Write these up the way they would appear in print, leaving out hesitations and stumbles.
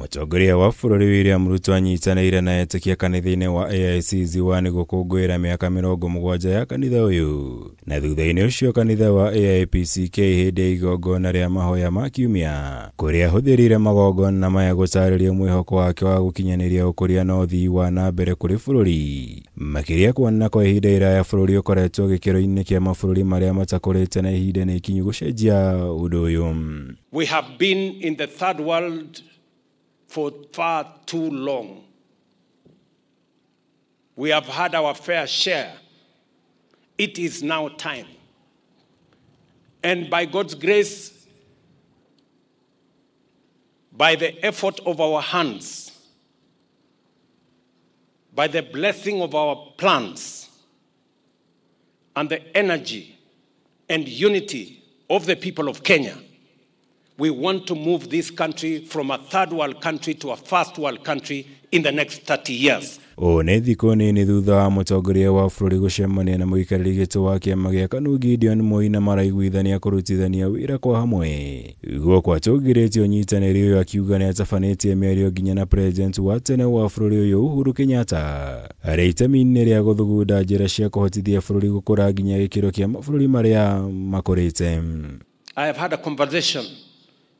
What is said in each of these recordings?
Mũtongoria wa bũrũri William Ruto anyitanĩire na etĩkia kanitha-inĩ wa AIC Ziwani gũkũngũĩra mĩaka 70 ya kanitha ũyũ. Na thutha-inĩ ũcio kanitha wa AIPCK hĩndĩ ya igongona rĩa mahoya ma kiumia, kũrĩa ahũthĩrire magongona maya gũtarĩria mwĩhoko wake wa gũkinyanĩria ũkũria na ũthii wa na mbere kũrĩ bũrũri. Makĩria kuona kwa ihinda iraya bũrũri ũkoretwo gĩkĩro-inĩ kĩa mabũrũri marĩa matakũrĩte na ihinda nĩ ikinyu gũcenjia ũndũ ũyũ. We have been in the third world for far too long. We have had our fair share. It is now time. And by God's grace, by the effort of our hands, by the blessing of our plans, and the energy and unity of the people of Kenya, we want to move this country from a third world country to a first world country in the next 30 years. Nĩ thikũ nini thutha wa mũtongoria wa bũrũri gũcemania na mũikarĩri gĩtĩ wa kĩama gĩa KANU Gideon Moi na maraiguithania kũrutithania wĩra kwa hamwe. Gũkũ atũngĩrĩtie ũnyitanĩri ũyũ akiuga nĩ atabanĩtie mĩario nginya na president wa tene wa bũrũri ũyũ Uhuru Kenyatta arĩ itemi-inĩ rĩa gũthugunda njĩra cia kũhotithia bũrũri gũkũra nginya gĩkĩro kĩa mabũrũri marĩa makũrĩte. I have had a conversation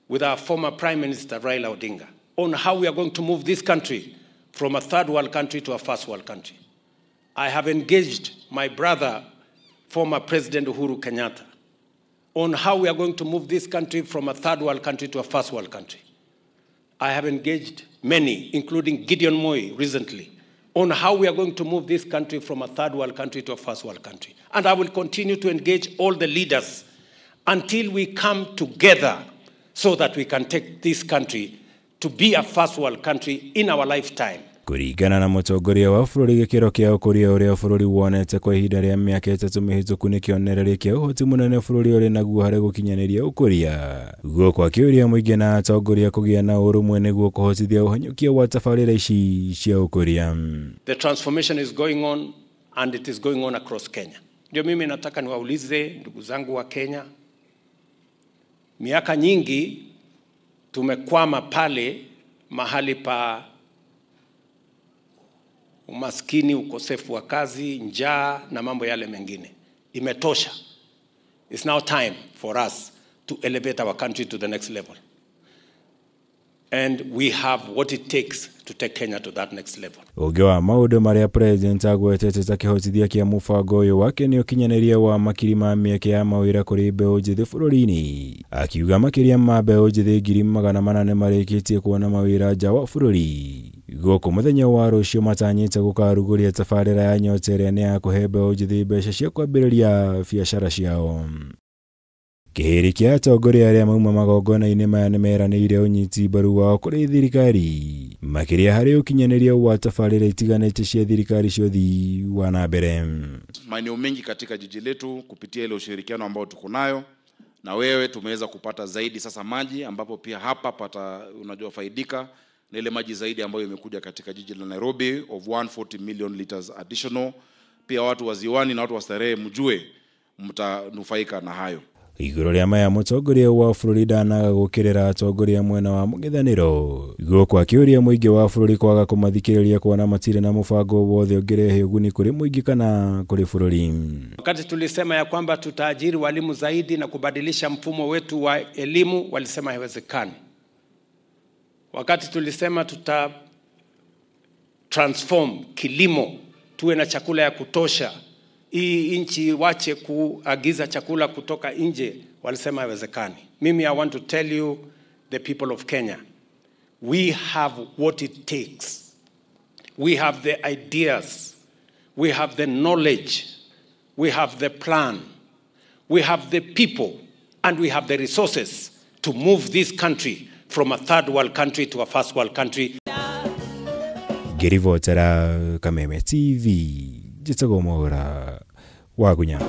with our former Prime Minister Raila Odinga on how we are going to move this country from a third world country to a first world country. I have engaged my brother, former President Uhuru Kenyatta, on how we are going to move this country from a third world country to a first world country. I have engaged many, including Gideon Moi recently, on how we are going to move this country from a third world country to a first world country. And I will continue to engage all the leaders until we come together so that we can take this country to be a first world country in our lifetime. Kũringana na mũtongoria wa bũrũri gĩkĩro kĩa ũkũria ũrĩa bũrũri wonete kwa ihinda rĩa mĩaka 3 mĩhĩtũku nĩ kĩonereria kĩa ũhoti mũnene bũrũri ũrĩ naguo harĩ gũkinyanĩria ũkũria. Gũkũ akĩũria mũingĩ na atongoria kũgĩa na ũrũmwe nĩguo kũhotithia ũhanyũkia wa tabarĩra ici cia ũkũria. The transformation is going on and it is going on across Kenya. Ndio mimi nataka niwaulize ndugu zangu wa Kenya, miaka nyingi tumekwama pale mahali pa umaskini, ukosefu wa kazi, njaa na mambo yale mengine. Imetosha. It's now time for us to elevate our country to the next level. And we have what it takes to take Kenya to that next level. Ũngĩ wa maũndũ marĩa president agwetete ta kĩhotithia kĩa mũbango ũyũ wake nĩ ũkinyanĩria wa makiri ma mĩeke ya mawĩra kũrĩ mbeũ njĩthĩ bũrũri-inĩ. Akiuga makĩria ma mbeũ njĩthĩ 800 marĩkĩtie kuona mawĩra nja wa bũrũri. Gũkũ mũthenya wa rũciũ matanyĩte gũkarugũria tabarĩra ya nyota ĩrĩa nĩ ya kũhe mbeũ njĩthĩ mbeca cia kwambĩrĩria biacara ciao. Kĩhĩri kĩa atongoria arĩa mauma magongona-inĩ maya nĩ meranĩire ũnyiti mbaru wao kũrĩ thirikari, makĩria harĩ ũkinyanĩria wa tabarĩra itiganĩte cia thirikari cia ũthii wa na mbere. Maeneo mengi katika jiji letu kupitia ile ushirikiano ambao tuko nayo na wewe tumeweza kupata zaidi sasa maji, ambapo pia hapa unajua faidika na ile maji zaidi ambayo imekuja katika jiji la Nairobi of 140 million liters additional. Pia watu wa Ziwani na watu wa Starehe mjue mtanufaika na hayo. Igũrũ rĩa maya mũtongoria wa bũrũri ndanaga gũkĩrĩra atongoria mwena wa mũng'ethanĩro. Gũkũ akĩũria mũingĩ wa bũrũri kwaga kũmathikĩrĩria kuona matirĩ na mũbango wothe ũngĩrehe ũguni kũrĩ mũingĩ kana kũrĩ bũrũri. Wakati tulisema ya kwamba tutaajiri walimu zaidi na kubadilisha mfumo wetu wa elimu, walisema haiwezekani. Wakati tulisema transform kilimo tuwe na chakula ya kutosha, hii nchi wache kuagiza chakula kutoka nje, walisema haiwezekani. Mimi I want to tell you, the people of Kenya, we have what it takes. We have the ideas, we have the knowledge, we have the plan, we have the people, and we have the resources to move this country from a third world country to a first world country. Ngĩribotera Kameme TV, njĩtagwo Mwaũra wa Gunya.